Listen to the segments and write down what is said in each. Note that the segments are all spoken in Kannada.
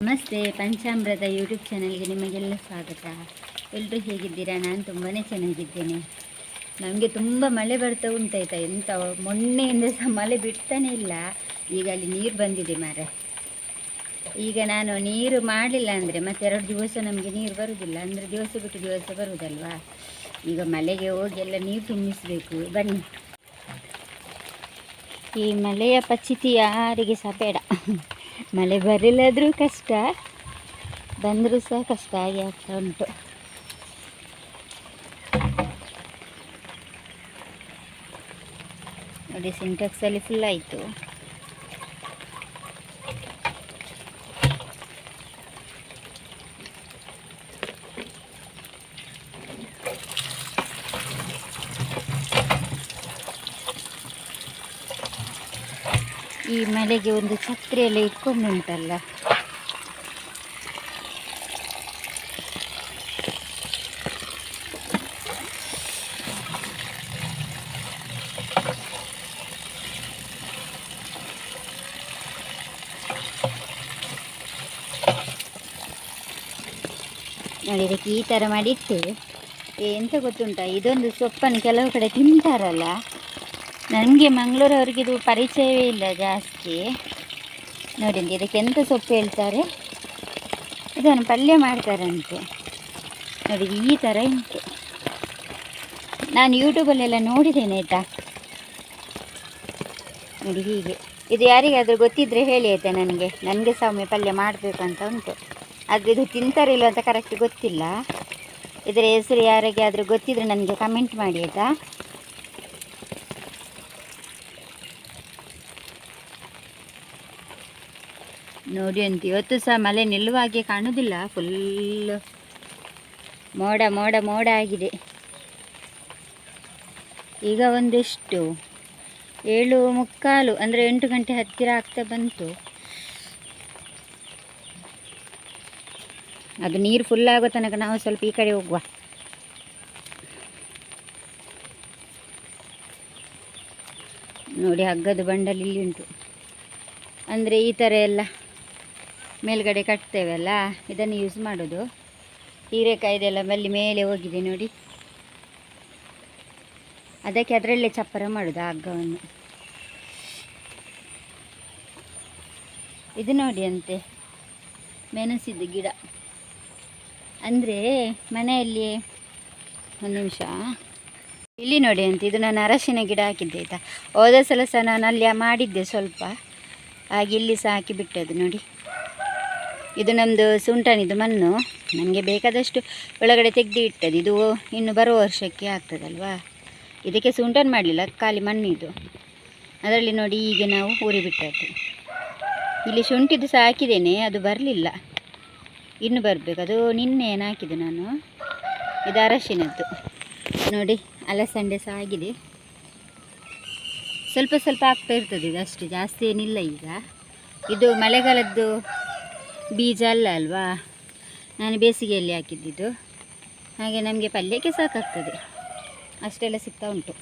ನಮಸ್ತೆ, ಪಂಚಾಮೃತ ಯೂಟ್ಯೂಬ್ ಚಾನಲ್ಗೆ ನಿಮಗೆಲ್ಲ ಸ್ವಾಗತ. ಎಲ್ಲರೂ ಹೇಗಿದ್ದೀರಾ? ನಾನು ತುಂಬಾ ಚೆನ್ನಾಗಿದ್ದೇನೆ. ನಮಗೆ ತುಂಬ ಮಳೆ ಬರ್ತಾ ಉಂಟಾಯ್ತಾ, ಎಂಥ ಮೊನ್ನೆಯಿಂದ ಸಹ ಮಳೆ ಬಿಡ್ತಾನೆ ಇಲ್ಲ. ಈಗ ಅಲ್ಲಿ ನೀರು ಬಂದಿದೆ ಮಾರೆ. ಈಗ ನಾನು ನೀರು ಮಾಡಲಿಲ್ಲ ಅಂದರೆ ಮತ್ತೆ 2 ದಿವಸ ನಮಗೆ ನೀರು ಬರುವುದಿಲ್ಲ, ಅಂದರೆ ದಿವಸ ಬಿಟ್ಟು ದಿವಸ ಬರುವುದಲ್ವಾ. ಈಗ ಮಳೆಗೆ ಹೋಗಿ ಎಲ್ಲ ನೀರು ತುಂಬಿಸಬೇಕು. ಬನ್ನಿ. ಈ ಮಳೆಯ ಪಚಿತಿ ಯಾರಿಗೆ ಸಹ ಬೇಡ. ಮಳೆ ಬರಲಿಲ್ಲಾದರೂ ಕಷ್ಟ, ಬಂದರೂ ಸಹ ಕಷ್ಟ ಆಗಿ ಆಗ್ತಾ ಉಂಟು. ನೋಡಿ, ಸಿಂಟೆಕ್ಸಲ್ಲಿ ಫುಲ್ ಆಯಿತು. ಈ ಮಳೆಗೆ ಒಂದು ಛತ್ರಿಯಲ್ಲಿ ಇಟ್ಕೊಂಡುಂಟಲ್ಲ, ನೋಡಿ ಇದಕ್ಕೆ ಈ ಥರ ಮಾಡಿಟ್ಟು ಎಂತ ಗೊತ್ತುಂಟ, ಇದೊಂದು ಸೊಪ್ಪನ್ನು ಕೆಲವು ಕಡೆ ತಿಂತಾರಲ್ಲ. ನನಗೆ ಮಂಗಳೂರವ್ರಿಗೆ ಇದು ಪರಿಚಯವೇ ಇಲ್ಲ ಜಾಸ್ತಿ. ನೋಡಿ ಇದಕ್ಕೆ ಎಂತ ಸೊಪ್ಪು ಹೇಳ್ತಾರೆ, ಇದನ್ನು ಪಲ್ಯ ಮಾಡ್ತಾರಂತೆ. ನೋಡಿ ಈ ಥರ ಉಂಟು. ನಾನು ಯೂಟ್ಯೂಬಲ್ಲೆಲ್ಲ ನೋಡಿದ್ದೇನೆ ಆಯಿತಾ. ನೋಡಿ ಹೀಗೆ. ಇದು ಯಾರಿಗಾದರೂ ಗೊತ್ತಿದ್ದರೆ ಹೇಳಿ ಆಯಿತಾ. ನನಗೆ ಸಹ ಒಮ್ಮೆ ಪಲ್ಯ ಮಾಡಬೇಕಂತ ಉಂಟು. ಆದರೆ ಇದು ತಿಂತಾರಿಲ್ಲ ಅಂತ ಕರೆಕ್ಟ್ ಗೊತ್ತಿಲ್ಲ. ಇದರ ಹೆಸರು ಯಾರಿಗೆ ಆದರೂ ಗೊತ್ತಿದ್ದರೆ ನನಗೆ ಕಮೆಂಟ್ ಮಾಡಿ ಆಯಿತಾ. ನೋಡಿ ಅಂತ ಇವತ್ತು ಸಹ ಮಳೆ ನಿಲ್ಲುವ ಹಾಗೆ ಕಾಣೋದಿಲ್ಲ. ಫುಲ್ ಮೋಡ ಮೋಡ ಮೋಡ ಆಗಿದೆ. ಈಗ ಒಂದೆಷ್ಟು 7:45 ಅಂದರೆ 8 ಗಂಟೆ ಹತ್ತಿರ ಆಗ್ತಾ ಬಂತು. ಅದು ನೀರು ಫುಲ್ ಆಗೋ ತನಕ ನಾವು ಸ್ವಲ್ಪ ಈ ಕಡೆ ಹೋಗುವ. ನೋಡಿ ಹಗ್ಗದ ಬಂಡಲ್ ಇಲ್ಲಿ ಉಂಟು. ಅಂದರೆ ಈ ಥರ ಎಲ್ಲ ಮೇಲ್ಗಡೆ ಕಟ್ತೇವಲ್ಲ, ಇದನ್ನು ಯೂಸ್ ಮಾಡೋದು. ಹೀರೆಕಾಯ್ದೆಲ್ಲ ಬಲ್ಲಿ ಮೇಲೆ ಹೋಗಿದೆ ನೋಡಿ, ಅದಕ್ಕೆ ಅದರಲ್ಲೇ ಚಪ್ಪರ ಮಾಡೋದು ಆ ಹಗ್ಗವನ್ನು. ಇದು ನೋಡಿ ಅಂತೆ ಮೆಣಸಿದ್ದು ಗಿಡ. ಅಂದರೆ ಮನೆಯಲ್ಲಿ ಒಂದು ನಿಮಿಷ ಇಲ್ಲಿ ನೋಡಿ ಅಂತ, ಇದು ನಾನು ಅರಶಿನ ಗಿಡ ಹಾಕಿದ್ದೆ ಆಯಿತಾ. ಹೋದ ಸಲ ಸಹ ನಾನು ಅಲ್ಲಿ ಮಾಡಿದ್ದೆ ಸ್ವಲ್ಪ, ಹಾಗೆ ಇಲ್ಲಿ ಸಹ ಹಾಕಿ ಬಿಟ್ಟದ್ದು ನೋಡಿ. ಇದು ನಮ್ಮದು ಸುಂಟನಿದು ಮಣ್ಣು, ನನಗೆ ಬೇಕಾದಷ್ಟು ಒಳಗಡೆ ತೆಗೆದು ಇಟ್ಟದ್ದು. ಇದು ಇನ್ನು ಬರುವ ವರ್ಷಕ್ಕೆ ಆಗ್ತದಲ್ವಾ. ಇದಕ್ಕೆ ಸುಂಟನ್ ಮಾಡಲಿಲ್ಲ, ಖಾಲಿ ಮಣ್ಣಿದು. ಅದರಲ್ಲಿ ನೋಡಿ ಹೀಗೆ ನಾವು ಊರಿ ಬಿಟ್ಟದ್ದು. ಇಲ್ಲಿ ಶುಂಠಿದು ಸಹ ಹಾಕಿದ್ದೇನೆ, ಅದು ಬರಲಿಲ್ಲ, ಇನ್ನು ಬರಬೇಕು. ಅದು ನಿನ್ನೆ ಏನು ಹಾಕಿದೆ ನಾನು. ಇದು ಅರಶಿನದ್ದು ನೋಡಿ. ಅಲಸಂಡೆ ಸಹ ಆಗಿದೆ, ಸ್ವಲ್ಪ ಸ್ವಲ್ಪ ಆಗ್ತಾ ಇರ್ತದೆ ಇದು, ಅಷ್ಟು ಜಾಸ್ತಿ ಏನಿಲ್ಲ ಈಗ. ಇದು ಮಳೆಗಾಲದ್ದು ಬೀಜ ಅಲ್ವಾ, ನಾನು ಬೇಸಿಗೆಯಲ್ಲಿ ಹಾಕಿದ್ದಿದ್ದು. ಹಾಗೆ ನಮಗೆ ಪಲ್ಯಕ್ಕೆ ಸಾಕಾಗ್ತದೆ, ಅಷ್ಟೆಲ್ಲ ಸಿಗ್ತಾ ಉಂಟು.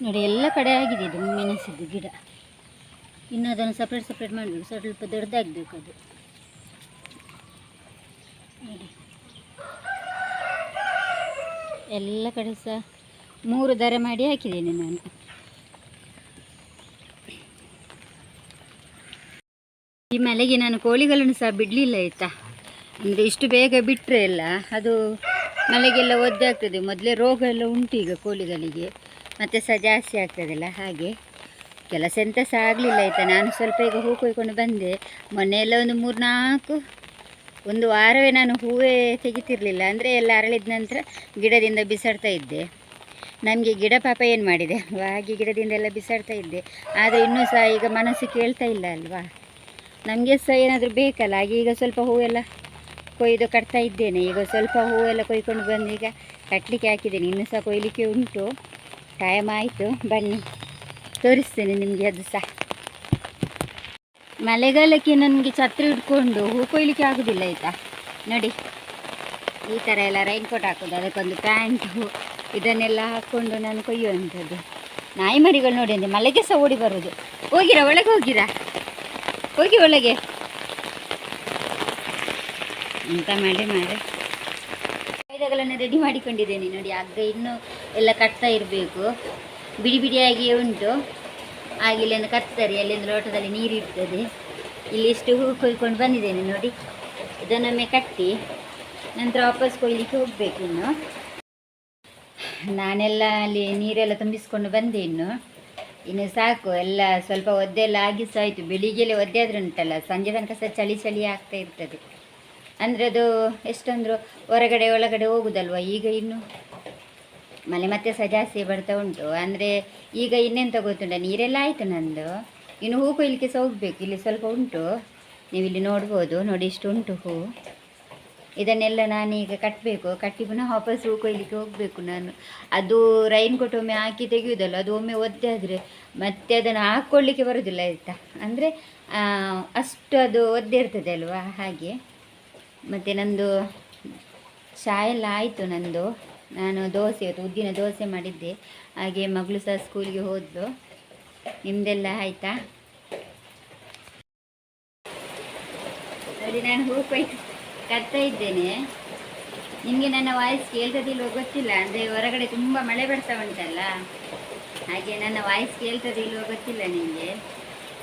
ನೋಡಿ ಎಲ್ಲ ಕಡೆ ಆಗಿದೆ ಇದು ಮೆಣಸಿದ್ದು ಗಿಡ. ಇನ್ನು ಅದನ್ನು ಸಪ್ರೇಟ್ ಮಾಡಬೇಕು, ಸ್ವಲ್ಪ ದೊಡ್ಡದಾಗಬೇಕು ಅದು. ನೋಡಿ ಎಲ್ಲ ಕಡೆ ಸಹ 3 ದಾರ ಮಾಡಿ ಹಾಕಿದ್ದೇನೆ ನಾನು. ಈ ಮಳೆಗೆ ನಾನು ಕೋಳಿಗಳನ್ನು ಸಹ ಬಿಡಲಿಲ್ಲ ಆಯಿತಾ. ಅಂದರೆ ಇಷ್ಟು ಬೇಗ ಬಿಟ್ಟರೆ ಎಲ್ಲ ಅದು ಮಳೆಗೆಲ್ಲ ಒದ್ದೆ ಆಗ್ತದೆ. ಮೊದಲೇ ರೋಗ ಎಲ್ಲ ಉಂಟು ಈಗ ಕೋಳಿಗಳಿಗೆ, ಮತ್ತು ಸಹ ಜಾಸ್ತಿ ಆಗ್ತದಲ್ಲ. ಹಾಗೆ ಕೆಲಸ ಎಂತ ಸಹ ಆಗಲಿಲ್ಲ ಆಯಿತಾ. ನಾನು ಸ್ವಲ್ಪ ಈಗ ಹೂ ಕೊಯ್ಕೊಂಡು ಬಂದೆ. ಮೊನ್ನೆ ಎಲ್ಲ ಒಂದು ವಾರವೇ ನಾನು ಹೂವೇ ತೆಗಿತಿರಲಿಲ್ಲ. ಅಂದರೆ ಎಲ್ಲ ಅರಳಿದ ನಂತರ ಗಿಡದಿಂದ ಬಿಸಾಡ್ತಾ ಇದ್ದೆ. ನಮಗೆ ಗಿಡ ಪಾಪ ಏನು ಮಾಡಿದೆ ಹಾಗೆ ಗಿಡದಿಂದ ಎಲ್ಲ ಬಿಸಾಡ್ತಾ ಇದ್ದೆ. ಆದರೆ ಇನ್ನೂ ಸಹ ಈಗ ಮನಸ್ಸು ಕೇಳ್ತಾ ಇಲ್ಲ ಅಲ್ವಾ. ನಮಗೆ ಸಹ ಏನಾದರೂ ಬೇಕಲ್ಲ. ಹಾಗೆ ಈಗ ಸ್ವಲ್ಪ ಹೂವೆಲ್ಲ ಕೊಯ್ದು ಕಟ್ತಾ ಇದ್ದೇನೆ. ಈಗ ಸ್ವಲ್ಪ ಹೂವೆಲ್ಲ ಕೊಯ್ಕೊಂಡು ಬಂದು ಈಗ ಕಟ್ಟಲಿಕ್ಕೆ ಹಾಕಿದ್ದೇನೆ. ಇನ್ನೂ ಸಹ ಕೊಯ್ಲಿಕ್ಕೆ ಉಂಟು, ಟೈಮ್ ಆಯಿತು. ಬನ್ನಿ ತೋರಿಸ್ತೇನೆ ನಿಮಗೆ ಅದು ಸಹ. ಮಳೆಗಾಲಕ್ಕೆ ನನಗೆ ಛತ್ರಿ ಹಿಡ್ಕೊಂಡು ಹೂ ಕೊಯ್ಲಿಕ್ಕೆ ಆಗೋದಿಲ್ಲ ಆಯಿತಾ. ನೋಡಿ ಈ ಥರ ಎಲ್ಲ ರೈನ್ ಕೋಟ್ ಹಾಕೋದು, ಅದಕ್ಕೊಂದು ಪ್ಯಾಂಟು, ಇದನ್ನೆಲ್ಲ ಹಾಕ್ಕೊಂಡು ನಾನು ಕೊಯ್ಯುವಂಥದ್ದು. ನಾಯಿ ಮರಿಗಳು ನೋಡಿ ಅಂದರೆ ಮಳೆಗೆ ಸಹ ಓಡಿ ಬರೋದು. ಹೋಗಿರಾ ಒಳಗೆ, ಹೋಗಿ ಒಳಗೆ. ಎಂತ ಮಾಡಿ ಕಾಯ್ದೆಗಳನ್ನು ರೆಡಿ ಮಾಡಿಕೊಂಡಿದ್ದೇನೆ ನೋಡಿ. ಹಗ್ಗ ಇನ್ನೂ ಎಲ್ಲ ಕಟ್ತಾ ಇರಬೇಕು, ಬಿಡಿ ಬಿಡಿಯಾಗಿಯೇ ಉಂಟು. ಹಾಗೆ ಇಲ್ಲಿಂದ ಕಟ್ತಾರೆ, ಅಲ್ಲಿಂದ ಲೋಟದಲ್ಲಿ ನೀರು ಇರ್ತದೆ. ಇಲ್ಲಿ ಇಷ್ಟು ಹೂ ಕೊಯ್ಕೊಂಡು ಬಂದಿದ್ದೇನೆ ನೋಡಿ. ಇದನ್ನೊಮ್ಮೆ ಕಟ್ಟಿ ನಂತರ ವಾಪಸ್ ಕೊಯ್ಲಿಕ್ಕೆ ಹೋಗಬೇಕು. ನಾನೆಲ್ಲ ಅಲ್ಲಿ ನೀರೆಲ್ಲ ತುಂಬಿಸ್ಕೊಂಡು ಬಂದೆ. ಇನ್ನು ಸಾಕು, ಎಲ್ಲ ಸ್ವಲ್ಪ ಒದ್ದೆಲ್ಲ ಆಗಿ ಸಹ ಆಯಿತು. ಬೆಳಿಗ್ಗೆಲೆ ಒದ್ದೆ ಆದ್ರೆ ಉಂಟಲ್ಲ, ಸಂಜೆ ತನಕ ಸಹ ಚಳಿ ಆಗ್ತಾ ಇರ್ತದೆ. ಅಂದರೆ ಅದು ಎಷ್ಟಂದರೂ ಹೊರಗಡೆ ಒಳಗಡೆ ಹೋಗುದಲ್ವ. ಈಗ ಇನ್ನು ಮಳೆ ಮತ್ತೆ ಸಹ ಜಾಸ್ತಿ ಬರ್ತಾ ಉಂಟು. ಅಂದರೆ ಈಗ ಇನ್ನೆಂತ ಗೊತ್ತುಂಟ, ನೀರೆಲ್ಲ ಆಯಿತು ನಂದು. ಇನ್ನು ಹೂ ಕೊಯ್ಲಿಕ್ಕೆ ಸಹ ಹೋಗಬೇಕು. ಇಲ್ಲಿ ಸ್ವಲ್ಪ ಉಂಟು, ನೀವು ಇಲ್ಲಿ ನೋಡ್ಬೋದು ನೋಡಿ, ಇಷ್ಟು ಉಂಟು ಹೂ. ಇದನ್ನೆಲ್ಲ ನಾನೀಗ ಕಟ್ಟಬೇಕು. ಕಟ್ಟಿ ಪುನಃ ವಾಪಸ್ ಹೂ ಕೊಯ್ಲಿಕ್ಕೆ ಹೋಗಬೇಕು ನಾನು. ಅದು ರೈನ್ ಕೋಟ್ ಒಮ್ಮೆ ಹಾಕಿ ತೆಗೆಯುವುದಲ್ಲ, ಅದು ಒಮ್ಮೆ ಒದ್ದೆ ಆದರೆ ಮತ್ತೆ ಅದನ್ನು ಹಾಕ್ಕೊಳ್ಳಿಕ್ಕೆ ಬರೋದಿಲ್ಲ ಆಯಿತಾ. ಅಂದರೆ ಅಷ್ಟು ಅದು ಒದ್ದೆ ಇರ್ತದೆ ಅಲ್ವಾ, ಹಾಗೆ. ಮತ್ತು ನಂದು ಚಹಾ ಎಲ್ಲ ಆಯಿತು ನಂದು. ನಾನು ದೋಸೆ, ಇವತ್ತು ಉದ್ದಿನ ದೋಸೆ ಮಾಡಿದ್ದೆ. ಹಾಗೆ ಮಗಳು ಸಹ ಸ್ಕೂಲಿಗೆ ಹೋದ್ಲು. ನಿಮ್ಮದೆಲ್ಲ ಆಯಿತಾ ನೋಡಿ. ನಾನು ಹೂ ಕಟ್ತಾ ಇದ್ದೇನೆ. ನಿಮಗೆ ನನ್ನ ವಾಯ್ಸ್ ಕೇಳ್ತದಿಲ್ಲೋ ಗೊತ್ತಿಲ್ಲ, ಅಂದರೆ ಹೊರಗಡೆ ತುಂಬ ಮಳೆ ಬರ್ತಾ ಉಂಟಲ್ಲ, ಹಾಗೆ ನನ್ನ ವಾಯ್ಸ್ ಕೇಳ್ತದಿಲ್ಲೋ ಗೊತ್ತಿಲ್ಲ ನಿಮಗೆ.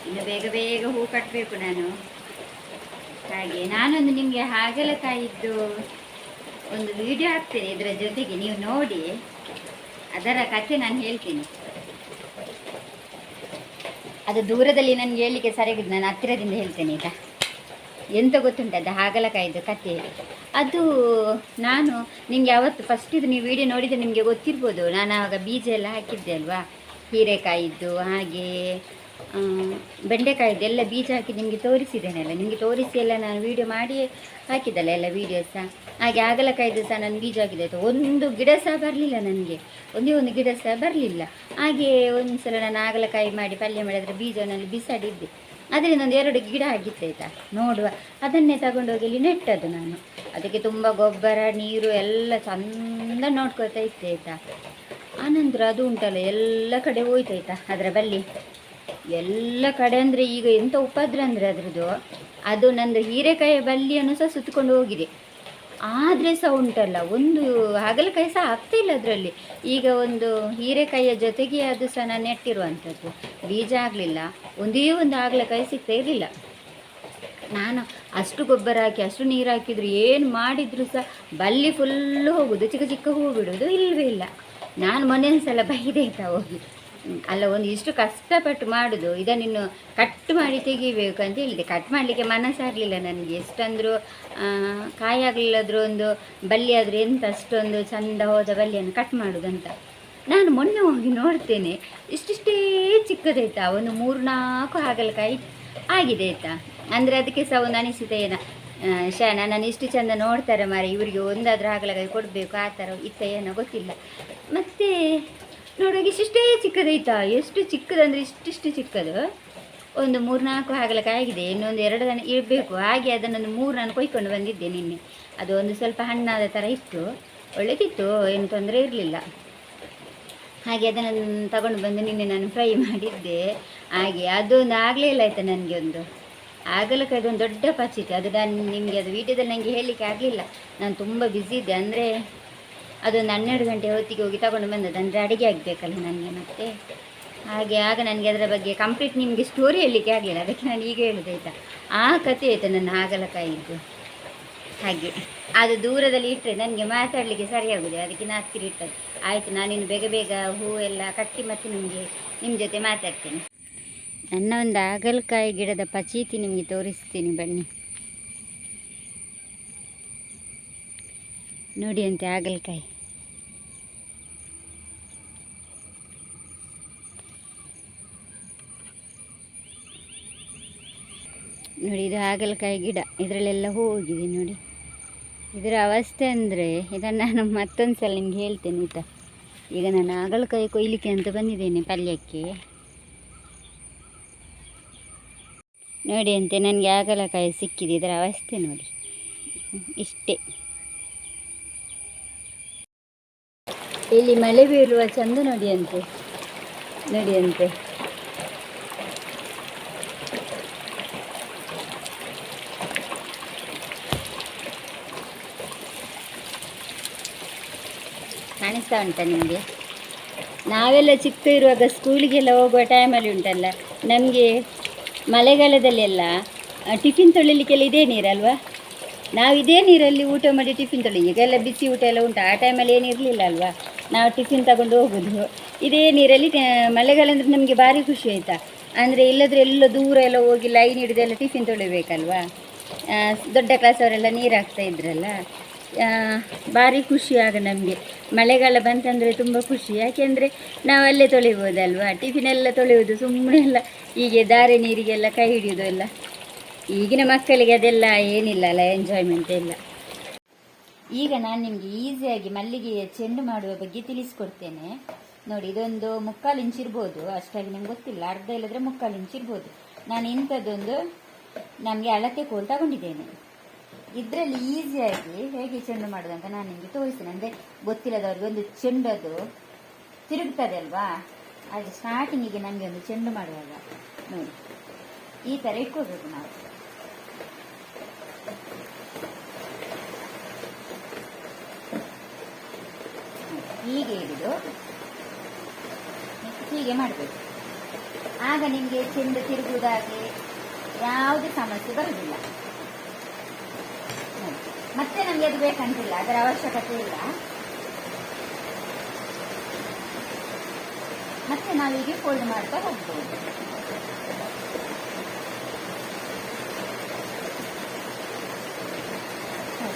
ಇನ್ನು ಬೇಗ ಹೂ ಕಟ್ಟಬೇಕು ನಾನು. ಹಾಗೆ ನಾನೊಂದು ನಿಮಗೆ ಹಾಗಲಕಾಯಿದ್ದು ಒಂದು ವಿಡಿಯೋ ಹಾಕ್ತೇನೆ, ಇದರ ಜೊತೆಗೆ ನೀವು ನೋಡಿ, ಅದರ ಕಥೆ ನಾನು ಹೇಳ್ತೀನಿ. ಅದು ದೂರದಲ್ಲಿ ನನಗೆ ಹೇಳಲಿಕ್ಕೆ ಸರಿಯಾಗಿದೆ, ನಾನು ಹತ್ತಿರದಿಂದ ಹೇಳ್ತೇನೆ. ಈಗ ಎಂತ ಗೊತ್ತುಂಟದ್ದು ಹಾಗಲಕಾಯಿದ್ದು ಕಥೆ. ಅದು ನಾನು ನಿಮಗೆ ಯಾವತ್ತು ಫಸ್ಟ್ ಇದು ನೀವು ವಿಡಿಯೋ ನೋಡಿದರೆ ನಿಮಗೆ ಗೊತ್ತಿರ್ಬೋದು. ನಾನು ಆವಾಗ ಬೀಜ ಎಲ್ಲ ಹಾಕಿದ್ದೆ ಅಲ್ವಾ, ಹೀರೆಕಾಯಿದ್ದು ಹಾಗೆ ಬೆಂಡೆಕಾಯಿದ್ದು ಎಲ್ಲ ಬೀಜ ಹಾಕಿ ನಿಮಗೆ ತೋರಿಸಿದ್ದೇನಲ್ಲ. ನಿಮಗೆ ತೋರಿಸಿ ಎಲ್ಲ ನಾನು ವೀಡಿಯೋ ಮಾಡಿ ಹಾಕಿದ್ದಲ್ಲ ಎಲ್ಲ ವೀಡಿಯೋಸ್ ಸಹ. ಹಾಗೆ ಹಾಗಲಕಾಯಿದ್ದು ಸಹ ನಾನು ಬೀಜ ಹಾಕಿದ್ದೆ. ಒಂದು ಗಿಡ ಸಹ ಬರಲಿಲ್ಲ ನನಗೆ, ಒಂದೇ ಒಂದು ಗಿಡ ಸಹ ಬರಲಿಲ್ಲ. ಹಾಗೆ ಒಂದು ಸಲ ನಾನು ಹಾಗಲಕಾಯಿ ಮಾಡಿ ಪಲ್ಯ ಮಾಡಿದರೆ ಬೀಜನಲ್ಲಿ ಬಿಸಾಡಿದ್ದೆ. ಅದರಿಂದ ಒಂದು 2 ಗಿಡ ಆಗಿತ್ತಾಯ್ತಾ. ನೋಡುವ ಅದನ್ನೇ ತಗೊಂಡೋಗಿ ಇಲ್ಲಿ ನೆಟ್ಟದ್ದು ನಾನು. ಅದಕ್ಕೆ ತುಂಬ ಗೊಬ್ಬರ ನೀರು ಎಲ್ಲ ಚಂದ ನೋಡ್ಕೊತಾ ಇತ್ತೆ ಆಯಿತಾ. ಆನಂತರ ಅದು ಉಂಟಲ್ಲ ಎಲ್ಲ ಕಡೆ ಹೋಯ್ತಾಯ್ತಾ, ಅದರ ಬಲ್ಲಿ ಎಲ್ಲ ಕಡೆ. ಅಂದರೆ ಈಗ ಎಂಥ ಉಪದ್ರ ಅಂದರೆ ಅದರದ್ದು, ಅದು ನಂದು ಹೀರೆಕಾಯಿಯ ಬಲ್ಲಿಯನ್ನು ಸಹ ಸುತ್ತಕೊಂಡು ಹೋಗಿದೆ. ಆದರೆ ಸಹ ಉಂಟಲ್ಲ, ಒಂದು ಹಾಗಲಕಾಯಿ ಸಹ ಆಗ್ತಾಯಿಲ್ಲ ಅದರಲ್ಲಿ. ಈಗ ಒಂದು ಹೀರೆಕಾಯಿಯ ಜೊತೆಗೆ ಅದು ಸಹ ನಾನು ನೆಟ್ಟಿರುವಂಥದ್ದು, ಬೀಜ ಆಗಲಿಲ್ಲ. ಒಂದೇ ಒಂದು ಹಾಗಲಕಾಯಿ ಸಿಗ್ತಾ ಇರಲಿಲ್ಲ. ನಾನು ಅಷ್ಟು ಗೊಬ್ಬರ ಹಾಕಿ ಅಷ್ಟು ನೀರು ಹಾಕಿದ್ರು ಏನು ಮಾಡಿದರೂ ಸಹ ಬಲ್ಲಿ ಫುಲ್ಲು ಹೋಗೋದು, ಚಿಕ್ಕ ಚಿಕ್ಕ ಹೂ ಬಿಡೋದು ಇಲ್ಲವೇ ಇಲ್ಲ. ನಾನು ಮೊನ್ನೆ ಸಲ ಬೈದೆ ಆಯ್ತಾ ಹೋಗಿ, ಅಲ್ಲ ಒಂದು ಇಷ್ಟು ಕಷ್ಟಪಟ್ಟು ಮಾಡೋದು, ಇದನ್ನಿನ್ನು ಕಟ್ ಮಾಡಿ ತೆಗಿಬೇಕು ಅಂತ ಹೇಳಿದೆ. ಕಟ್ ಮಾಡಲಿಕ್ಕೆ ಮನಸ್ಸಾಗಲಿಲ್ಲ ನನಗೆ. ಎಷ್ಟಂದರೂ ಕಾಯಿ ಆಗಲಿಲ್ಲಾದರೂ ಒಂದು ಬಲ್ಲಿ ಆದರೆ ಎಂತ ಅಷ್ಟೊಂದು ಚೆಂದ ಹೋದ ಬಲ್ಲಿಯನ್ನು ಕಟ್ ಮಾಡೋದಂತ. ನಾನು ಮೊನ್ನೆ ಹೋಗಿ ನೋಡ್ತೇನೆ, ಇಷ್ಟಿಷ್ಟೇ ಚಿಕ್ಕದಾಯ್ತಾ, ಒಂದು 3-4 ಹಾಗಲಕಾಯಿ ಆಗಿದೆ ಆಯಿತಾ. ಅಂದರೆ ಅದಕ್ಕೆ ಸಹ ಒಂದು ಅನಿಸಿದೆ, ನನ್ನನ್ನು ಇಷ್ಟು ಚೆಂದ ನೋಡ್ತಾರೆ ಮಾರೆ, ಇವರಿಗೆ ಒಂದಾದರೂ ಹಾಗಲಕಾಯಿ ಕೊಡಬೇಕು ಆ ಥರ ಇತ್ತ ಏನೋ ಗೊತ್ತಿಲ್ಲ. ಮತ್ತು ನೋಡುವಾಗ ಇಷ್ಟಿಷ್ಟೇ ಚಿಕ್ಕದಾಯ್ತಾ. ಎಷ್ಟು ಚಿಕ್ಕದಂದರೆ ಇಷ್ಟಿಷ್ಟು ಚಿಕ್ಕದು. ಒಂದು 3-4 ಹಾಗಲಕಾಯಿ ಆಗಿದೆ, ಇನ್ನೊಂದು 2 ದನ ಇರಬೇಕು. ಹಾಗೆ ಅದನ್ನೊಂದು 3 ನಾನು ಕೊಯ್ಕೊಂಡು ಬಂದಿದ್ದೆ ನಿನ್ನೆ. ಅದು ಒಂದು ಸ್ವಲ್ಪ ಹಣ್ಣಾದ ಥರ ಇತ್ತು, ಒಳ್ಳೆದಿತ್ತು, ಏನು ತೊಂದರೆ ಇರಲಿಲ್ಲ. ಹಾಗೆ ಅದನ್ನು ತಗೊಂಡು ಬಂದು ನಿನ್ನೆ ನಾನು ಫ್ರೈ ಮಾಡಿದ್ದೆ. ಹಾಗೆ ಅದೊಂದು ಆಗಲೇ ಇಲ್ಲ ಆಯಿತಾ. ನನಗೆ ಒಂದು ಹಾಗಲಕಾಯಿ ಒಂದು ದೊಡ್ಡ ಪಚಿತೆ. ಅದು ನಾನು ನಿಮಗೆ ಅದು ವೀಡಿಯೋದಲ್ಲಿ ನನಗೆ ಹೇಳಲಿಕ್ಕೆ ಆಗಲಿಲ್ಲ, ನಾನು ತುಂಬ ಬ್ಯುಸಿ ಇದ್ದೆ. ಅಂದರೆ ಅದೊಂದು 12 ಗಂಟೆ ಹೊತ್ತಿಗೆ ಹೋಗಿ ತಗೊಂಡು ಬಂದದ್ದು. ಅಂದರೆ ಅಡುಗೆ ಆಗಬೇಕಲ್ಲ ನನಗೆ ಮತ್ತೆ. ಹಾಗೆ ಆಗ ನನಗೆ ಅದರ ಬಗ್ಗೆ ಕಂಪ್ಲೀಟ್ ನಿಮಗೆ ಸ್ಟೋರಿ ಹೇಳಲಿಕ್ಕೆ ಆಗಲಿಲ್ಲ, ಅದಕ್ಕೆ ನಾನು ಈಗ ಹೇಳೋದಾಯ್ತಾ. ಆ ಕಥೆ ಆಯಿತು ನನ್ನ ಹಾಗಲಕಾಯಿದ್ದು. ಹಾಗೆ ಅದು ದೂರದಲ್ಲಿ ಇಟ್ಟರೆ ನನಗೆ ಮಾತಾಡಲಿಕ್ಕೆ ಸರಿಯಾಗೋದು, ಅದಕ್ಕೆ ನಾನು ಹತ್ತಿರ ಇಟ್ಟದ್ದು. ಆಯಿತು, ನಾನಿನ್ನು ಬೇಗ ಹೂ ಎಲ್ಲ ಕಟ್ಟಿ ಮತ್ತೆ ನಿಮ್ಮ ಜೊತೆ ಮಾತಾಡ್ತೀನಿ. ನನ್ನ ಒಂದು ಹಾಗಲಕಾಯಿ ಗಿಡದ ಪಚೀತಿ ನಿಮಗೆ ತೋರಿಸ್ತೀನಿ ಬನ್ನಿ. ನೋಡಿ ಅಂತೆ ಹಾಗಲಕಾಯಿ. ನೋಡಿ, ಇದು ಹಾಗಲಕಾಯಿ ಗಿಡ, ಇದರಲ್ಲೆಲ್ಲ ಹೋಗಿದೆ ನೋಡಿ. ಇದರ ಅವಸ್ಥೆ ಅಂದರೆ ಇದನ್ನು ನಾನು ಮತ್ತೊಂದು ಸಲ ನಿಮ್ಗೆ ಹೇಳ್ತೇನೆ ಆಯಿತಾ. ಈಗ ನಾನು ಹಾಗಲಕಾಯಿ ಕೊಯ್ಲಿಕ್ಕೆ ಅಂತ ಬಂದಿದ್ದೇನೆ ಪಲ್ಯಕ್ಕೆ. ನೋಡಿ ಅಂತೆ ನನಗೆ ಹಾಗಲಕಾಯಿ ಸಿಕ್ಕಿದೆ. ಇದರ ಅವಸ್ಥೆ ನೋಡಿ ಇಷ್ಟೇ. ಇಲ್ಲಿ ಮಳೆ ಬೀಳುವ ಚಂದ ನೋಡಿ ಅಂತೆ. ನೋಡಿ ಅಂತೆ. ಕಾಣಿಸ್ತಾ ಉಂಟಾ ನಿಮಗೆ? ನಾವೆಲ್ಲ ಚಿಕ್ಕ ಇರುವಾಗ ಸ್ಕೂಲಿಗೆಲ್ಲ ಹೋಗುವ ಟೈಮಲ್ಲಿ ಉಂಟಲ್ಲ, ನಮಗೆ ಮಳೆಗಾಲದಲ್ಲೆಲ್ಲ ಟಿಫಿನ್ ತೊಳಿಲಿಕ್ಕೆಲ್ಲ ಇದೇ ನೀರಲ್ವಾ, ನಾವು ಇದೇ ನೀರಲ್ಲಿ ಊಟ ಮಾಡಿ ಟಿಫಿನ್ ತೊಳಿ. ಈಗೆಲ್ಲ ಬಿಸಿ ಊಟ ಎಲ್ಲ ಉಂಟು, ಆ ಟೈಮಲ್ಲಿ ಏನಿರಲಿಲ್ಲ ಅಲ್ವಾ, ನಾವು ಟಿಫಿನ್ ತಗೊಂಡು ಹೋಗೋದು ಇದೇ ನೀರಲ್ಲಿ. ಮಳೆಗಾಲ ಅಂದರೆ ನಮಗೆ ಭಾರಿ ಖುಷಿ ಆಯಿತಾ. ಅಂದರೆ ಇಲ್ಲದ್ರೆ ಎಲ್ಲ ದೂರ ಎಲ್ಲ ಹೋಗಿ ಲೈನ್ ಹಿಡಿದೆಲ್ಲ ಟಿಫಿನ್ ತೊಳಿಬೇಕಲ್ವಾ. ದೊಡ್ಡ ಕ್ಲಾಸವರೆಲ್ಲ ನೀರು ಹಾಕ್ತಾ ಇದ್ರಲ್ಲ, ಭಾರಿ ಖುಷಿ ಆಗ ನಮಗೆ. ಮಳೆಗಾಲ ಬಂತಂದರೆ ತುಂಬ ಖುಷಿ, ಯಾಕೆಂದರೆ ನಾವು ಅಲ್ಲೇ ತೊಳಿಬೋದಲ್ವಾ. ಟಿಫಿನೆಲ್ಲ ತೊಳೆಯೋದು ಸುಮ್ಮನೆ ಎಲ್ಲ ಹೀಗೆ ಧಾರೆ ನೀರಿಗೆಲ್ಲ ಕೈ ಹಿಡಿಯೋದು ಎಲ್ಲ. ಈಗಿನ ಮಕ್ಕಳಿಗೆ ಅದೆಲ್ಲ ಏನಿಲ್ಲ ಅಲ್ಲ, ಎಂಜಾಯ್ಮೆಂಟ್ ಇಲ್ಲ. ಈಗ ನಾನು ನಿಮಗೆ ಈಸಿಯಾಗಿ ಮಲ್ಲಿಗೆಯ ಚೆಂಡು ಮಾಡುವ ಬಗ್ಗೆ ತಿಳಿಸ್ಕೊಡ್ತೇನೆ ನೋಡಿ. ಇದೊಂದು 3/4 ಇಂಚ್ ಇರ್ಬೋದು, ಅಷ್ಟಾಗಿ ನಂಗೆ ಗೊತ್ತಿಲ್ಲ, ಅರ್ಧ ಇಲ್ಲದ್ರೆ 3/4 ಇಂಚ್ ಇರ್ಬೋದು. ನಾನು ಇಂಥದ್ದೊಂದು ನಮಗೆ ಅಳತೆ ಕೋಲ್ ತಗೊಂಡಿದ್ದೇನೆ. ಇದರಲ್ಲಿ ಈಸಿಯಾಗಿ ಹೇಗೆ ಚೆಂಡು ಮಾಡೋದಂತ ನಾನು ನಿಮಗೆ ತೋರಿಸ್ತೇನೆ. ಅಂದರೆ ಗೊತ್ತಿಲ್ಲದವ್ರಿಗೆ ಒಂದು ಚೆಂಡು ಅದು ತಿರುಗ್ತದೆ ಅಲ್ವಾ, ಹಾಗೆ ಸ್ಟಾರ್ಟಿಂಗಿಗೆ ನಮಗೆ ಒಂದು ಚೆಂಡು ಮಾಡುವಾಗ ನೋಡಿ ಈ ಥರ ಇಟ್ಕೋಬೇಕು ನಾವು. ಹೀಗೆ ಹಿಡಿದು ಹೀಗೆ ಮಾಡಬೇಕು. ಆಗ ನಿಮಗೆ ಚೆಂಡು ತಿರುಗುವುದಾಗಿ ಯಾವುದೇ ಸಮಸ್ಯೆ ಬರುವುದಿಲ್ಲ. ಮತ್ತೆ ನಮಗೆ ಅದು ಬೇಕಂತಿಲ್ಲ, ಅದರ ಅವಶ್ಯಕತೆ ಇಲ್ಲ. ಮತ್ತೆ ನಾವೀಗೆ ಫೋಲ್ಡ್ ಮಾಡ್ತಾ ಹೋಗ್ಬೋದು.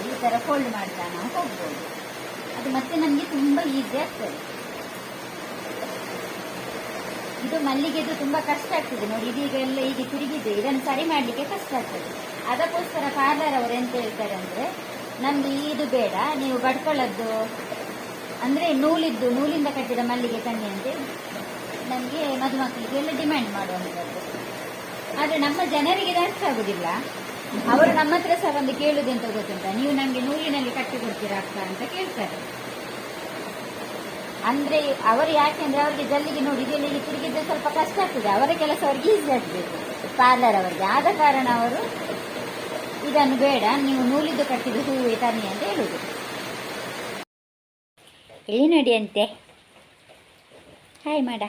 ಈ ಥರ ಫೋಲ್ಡ್ ಮಾಡ್ತಾ ನಾವು ಹೋಗ್ಬೋದು. ಅದು ಮತ್ತೆ ನಮಗೆ ತುಂಬ ಈಸಿ ಆಗ್ತದೆ. ಇದು ಮಲ್ಲಿಗೆದು ತುಂಬ ಕಷ್ಟ ಆಗ್ತದೆ ನೋಡಿ, ಇದೀಗ ಎಲ್ಲ ಹೀಗೆ ತಿರುಗಿದೆ, ಇದನ್ನು ಸರಿ ಮಾಡಲಿಕ್ಕೆ ಕಷ್ಟ ಆಗ್ತದೆ. ಅದಕ್ಕೋಸ್ಕರ ಪಾರ್ಲರ್ ಅವರು ಎಂತ ಹೇಳ್ತಾರೆ ಅಂದರೆ, ನಮಗೆ ಇದು ಬೇಡ, ನೀವು ಬಡ್ಕೊಳ್ಳೋದು ಅಂದರೆ ನೂಲಿಂದ ಕಟ್ಟಿದ ಮಲ್ಲಿಗೆ ತನ್ನಿ ಅಂತ ನಮಗೆ ಮದುಮಕ್ಕಳಿಗೆ ಎಲ್ಲ ಡಿಮ್ಯಾಂಡ್ ಮಾಡುವಂಥದ್ದು. ಆದರೆ ನಮ್ಮ ಜನರಿಗೆ ಇದು ಅರ್ಥ ಆಗುದಿಲ್ಲ. ಅವರು ನಮ್ಮ ಹತ್ರ ಸಹ ಒಂದು ಕೇಳುವುದೆಂತ ಗೊತ್ತುಂಟ, ನೀವು ನಮಗೆ ನೂಲಿನಲ್ಲಿ ಕಟ್ಟಿ ಕೊಡ್ತೀರಾ ಅಕ್ಕ ಅಂತ ಕೇಳ್ತಾರೆ. ಅಂದರೆ ಅವರು ಯಾಕೆಂದರೆ ಅವರಿಗೆ ಜಲ್ಲಿಗೆ ನೋಡಿ ಇದೆಲ್ಲ ಈಗ ತಿರುಗಿದ್ರೆ ಸ್ವಲ್ಪ ಕಷ್ಟ ಆಗ್ತದೆ, ಅವರ ಕೆಲಸ ಅವ್ರಿಗೆ ಈಸಿ ಆಗಬೇಕು ಪಾರ್ಲರ್ ಅವರಿಗೆ. ಆದ ಕಾರಣ ಅವರು ಇದನ್ನು ಬೇಡ, ನೀವು ನೂಲಿದ್ದು ಕಟ್ಟಿದ್ದು ಹೂವು ತನ್ನಿ ಅಂತ ಹೇಳುದು. ಇಲ್ಲಿ ನೋಡಿ ಅಂತೆ, ಹಾಯ್ ಮಾಡ,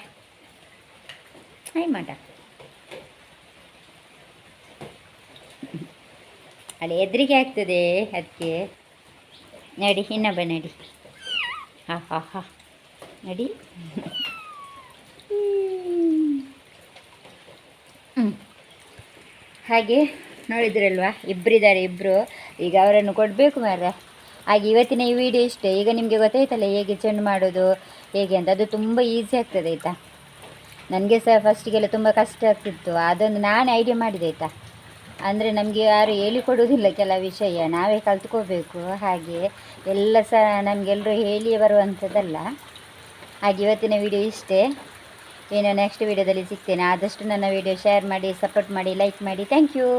ಹಾಯ್ ಮಾಡ. ಅಲ್ಲಿ ಹೆದರಿಕೆ ಆಗ್ತದೆ ಅದಕ್ಕೆ. ನಡಿ ಇನ್ನೊಬ್ಬ ನಡಿ, ಹಾ ಹಾ ಹಾ ನಡಿ. ಹಾಗೆ ನೋಡಿದ್ರಲ್ವಾ, ಇಬ್ಬರಿದ್ದಾರೆ, ಇಬ್ಬರು. ಈಗ ಅವರನ್ನು ಕೊಡಬೇಕು ಮಾರ್ರೆ. ಹಾಗೆ ಇವತ್ತಿನ ಈ ವಿಡಿಯೋ ಇಷ್ಟೇ. ಈಗ ನಿಮಗೆ ಗೊತ್ತಾಯ್ತಲ್ಲ ಹೇಗೆ ಚೆಂಡು ಮಾಡೋದು ಹೇಗೆ ಅಂತ. ಅದು ತುಂಬ ಈಸಿ ಆಗ್ತದೆ ಆಯಿತಾ. ನನಗೆ ಸಹ ಫಸ್ಟಿಗೆಲ್ಲ ತುಂಬ ಕಷ್ಟ ಆಗ್ತಿತ್ತು, ಅದೊಂದು ನಾನೇ ಐಡಿಯಾ ಮಾಡಿದೆ ಆಯಿತಾ. ಅಂದರೆ ನಮಗೆ ಯಾರು ಹೇಳಿಕೊಡುವುದಿಲ್ಲ ಕೆಲವು ವಿಷಯ, ನಾವೇ ಕಲ್ತ್ಕೋಬೇಕು. ಹಾಗೆ ಎಲ್ಲ ಸಹ ನಮಗೆಲ್ಲರೂ ಹೇಳಿ ಬರುವಂಥದ್ದಲ್ಲ. ಹಾಗೆ ಇವತ್ತಿನ ವಿಡಿಯೋ ಇಷ್ಟೇ. ಏನೋ ನೆಕ್ಸ್ಟ್ ವಿಡಿಯೋದಲ್ಲಿ ಸಿಗ್ತೇನೆ. ಆದಷ್ಟು ನನ್ನ ವಿಡಿಯೋ ಶೇರ್ ಮಾಡಿ, ಸಪೋರ್ಟ್ ಮಾಡಿ, ಲೈಕ್ ಮಾಡಿ. Thank you.